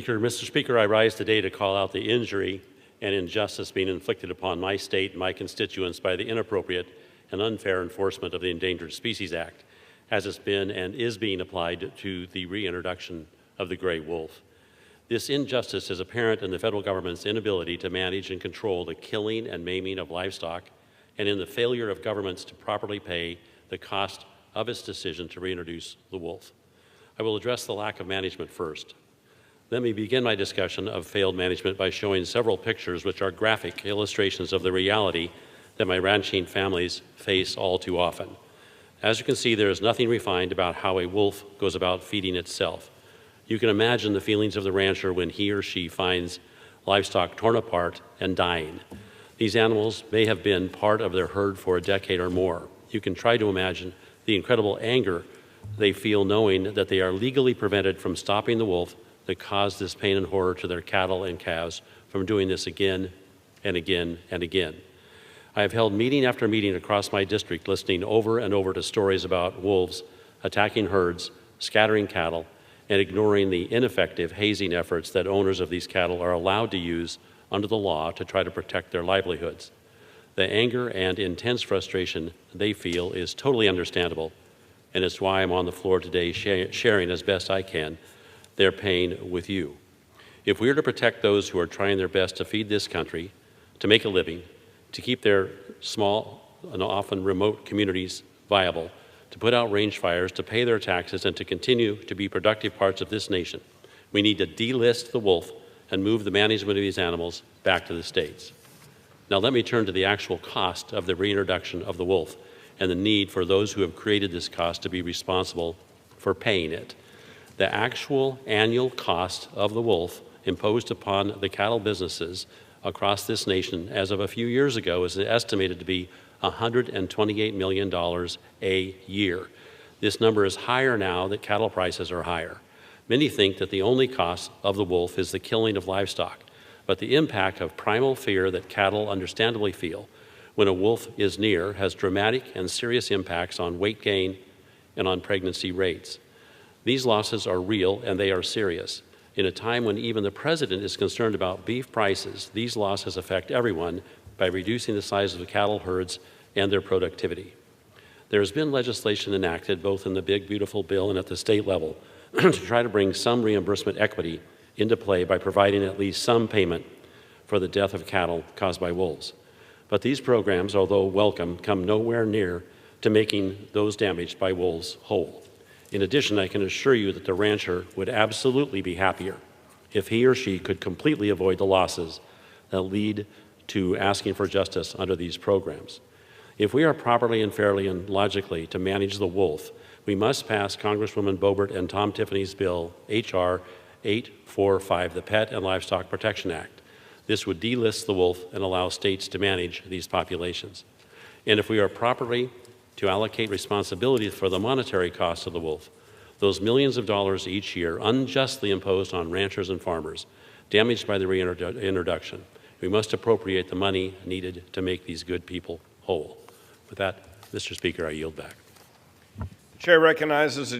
Mr. Speaker, I rise today to call out the injury and injustice being inflicted upon my state and my constituents by the inappropriate and unfair enforcement of the Endangered Species Act, as it's been and is being applied to the reintroduction of the gray wolf. This injustice is apparent in the federal government's inability to manage and control the killing and maiming of livestock, and in the failure of governments to properly pay the cost of its decision to reintroduce the wolf. I will address the lack of management first. Let me begin my discussion of failed management by showing several pictures which are graphic illustrations of the reality that my ranching families face all too often. As you can see, there is nothing refined about how a wolf goes about feeding itself. You can imagine the feelings of the rancher when he or she finds livestock torn apart and dying. These animals may have been part of their herd for a decade or more. You can try to imagine the incredible anger they feel knowing that they are legally prevented from stopping the wolf that caused this pain and horror to their cattle and calves from doing this again and again and again. I have held meeting after meeting across my district listening over and over to stories about wolves attacking herds, scattering cattle, and ignoring the ineffective hazing efforts that owners of these cattle are allowed to use under the law to try to protect their livelihoods. The anger and intense frustration they feel is totally understandable, and it's why I'm on the floor today sharing as best I can their pain with you. If we are to protect those who are trying their best to feed this country, to make a living, to keep their small and often remote communities viable, to put out range fires, to pay their taxes, and to continue to be productive parts of this nation, we need to delist the wolf and move the management of these animals back to the states. Now let me turn to the actual cost of the reintroduction of the wolf and the need for those who have created this cost to be responsible for paying it. The actual annual cost of the wolf imposed upon the cattle businesses across this nation as of a few years ago is estimated to be $128 million a year. This number is higher now that cattle prices are higher. Many think that the only cost of the wolf is the killing of livestock, but the impact of primal fear that cattle understandably feel when a wolf is near has dramatic and serious impacts on weight gain and on pregnancy rates. These losses are real and they are serious. In a time when even the president is concerned about beef prices, these losses affect everyone by reducing the size of the cattle herds and their productivity. There has been legislation enacted both in the big, beautiful bill and at the state level to try to bring some reimbursement equity into play by providing at least some payment for the death of cattle caused by wolves. But these programs, although welcome, come nowhere near to making those damaged by wolves whole. In addition, I can assure you that the rancher would absolutely be happier if he or she could completely avoid the losses that lead to asking for justice under these programs. If we are properly and fairly and logically to manage the wolf, we must pass Congresswoman Boebert and Tom Tiffany's bill, H.R. 845, the Pet and Livestock Protection Act. This would delist the wolf and allow states to manage these populations. And if we are properly to allocate responsibility for the monetary cost of the wolf, those millions of dollars each year unjustly imposed on ranchers and farmers damaged by the reintroduction, we must appropriate the money needed to make these good people whole. With that, Mr. Speaker, I yield back. The chair recognizes the